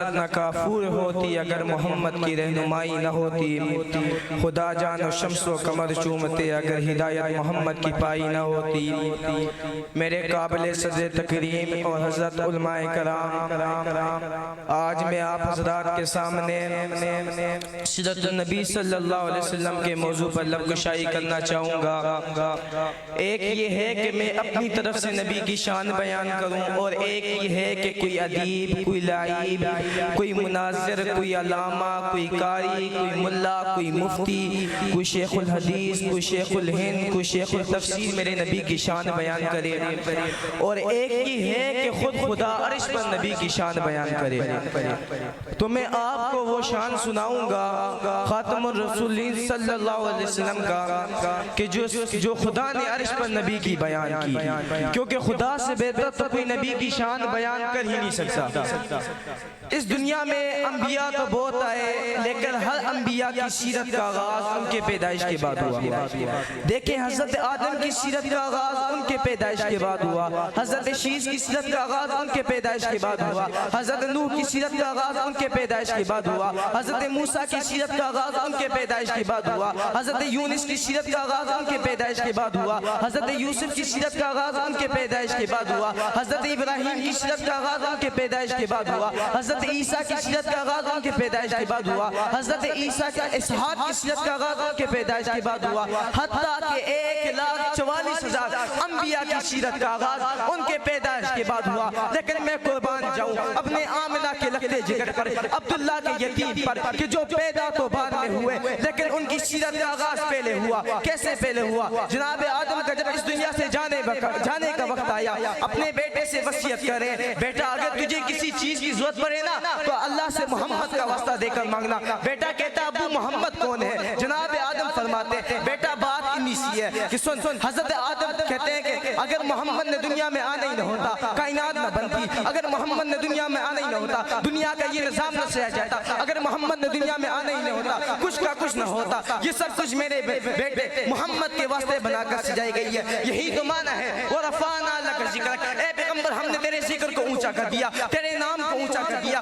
نہ کافور ہوتی اگر محمد کی رہنمائی نہ ہوتی، خدا جان و شمس و قمر چومتے اگر ہدایت محمد کی پائی نہ ہوتی۔ میرے قابل صدر تکریم اور حضرت علماء کرام، آج میں آپ حضرات کے سامنے سیرت النبی صلی اللہ علیہ وسلم کے موضوع پر لب گشائی کرنا چاہوں گا۔ ایک یہ ہے کہ میں اپنی طرف سے نبی کی شان بیان کروں، اور ایک یہ ہے کہ کوئی ادیب، کوئی لائب، کوئی مناظر، کوئی علامہ، کوئی قاری، کوئی ملا، کوئی مفتی، کوئی شیخ الحدیث، کوئی شیخ الہند، کوئی شیخ التفسیر میرے نبی کی شان بیان کرے، اور ایک یہ ہے کہ خود خدا عرش پر نبی کی شان بیان کرے۔ تو میں آپ کو وہ شان سناؤں گا خاتم الرسولین صلی اللہ علیہ وسلم کا، کہ جو خدا نے عرش پر نبی کی بیان کی، کیونکہ خدا سے بہتر تو کوئی نبی کی شان بیان کر ہی نہیں سکتا۔ اس دنیا میں انبیاء تو بہت آئے، لیکن ہر انبیاء کی سیرت کا آغاز ان کے پیدائش کے بعد ہوا۔ دیکھیں حضرت آدم کی سیرت کا آغاز ان کے پیدائش کے بعد ہوا، حضرت شیس کی سیرت کا آغاز ان کے پیدائش کے بعد ہوا، حضرت نوح کی سیرت کا آغاز ان کے پیدائش کے بعد ہوا، حضرت موسیٰ کی سیرت کا آغاز ان کے پیدائش کے بعد ہوا، حضرت یونس کی سیرت کا آغاز ان کے پیدائش کے بعد ہوا، حضرت یوسف کی سیرت کا آغاز ان کے پیدائش کے بعد ہوا، حضرت ابراہیم کی سیرت کا آغاز ان کے پیدائش کے بعد ہوا، حضرت عیسیٰ کی سیرت کا آغاز ان کے پیدائش کے بعد ہوا، حضرت عیسیٰ کا اسحاق کی سیرت کا آغاز ان کے پیدائش کے بعد ہوا، حتیٰ کہ 1,44,000 انبیاء کی سیرت کا آغاز ان کے پیدائش کے بعد ہوا۔ لیکن میں قربان جاؤں اپنے آمنہ کے لگتے جگر پر، عبداللہ کے یتیم پر، کہ جو پیدا تو بعد میں ہوئے لیکن ان کی سیرت کا آغاز پہلے ہوا۔ کیسے پہلے ہوا؟ جناب آدم کا جب اس دنیا سے جانے کا وقت آیا، اپنے بیٹے سے وصیت کرے، بیٹا اگر تجھے کسی چیز کی ضرورت پڑے نا تو اللہ سے محمد کا واسطہ دے کر مانگنا۔ بیٹا کہتا ابو محمد کون ہے؟ جناب آدم فرماتے بیٹا بات انی سی ہے کہ سن، حضرت آدم کہتے ہیں کہ اگر محمد نے دنیا میں آنا ہی نہ ہوتا کائنات نہ بنتی، اگر محمد نے دنیا میں آنا ہی نہ ہوتا دنیا کا یہ نظام نہ سہ جاتا، اگر محمد نے دنیا میں آنا ہی نہ ہوتا کچھ کا کچھ نہ ہوتا، یہ سب کچھ میرے بیٹے محمد کے واسطے بنا کر سجائی گئی ہے۔ یہی تو معنی ہے وَرَفَعْنَا لَكَ ذِكْرَكَ، اے پیغمبر ہم نے تیرے ذکر کو اونچا کر دیا، تیرے نام کو اونچا کر دیا۔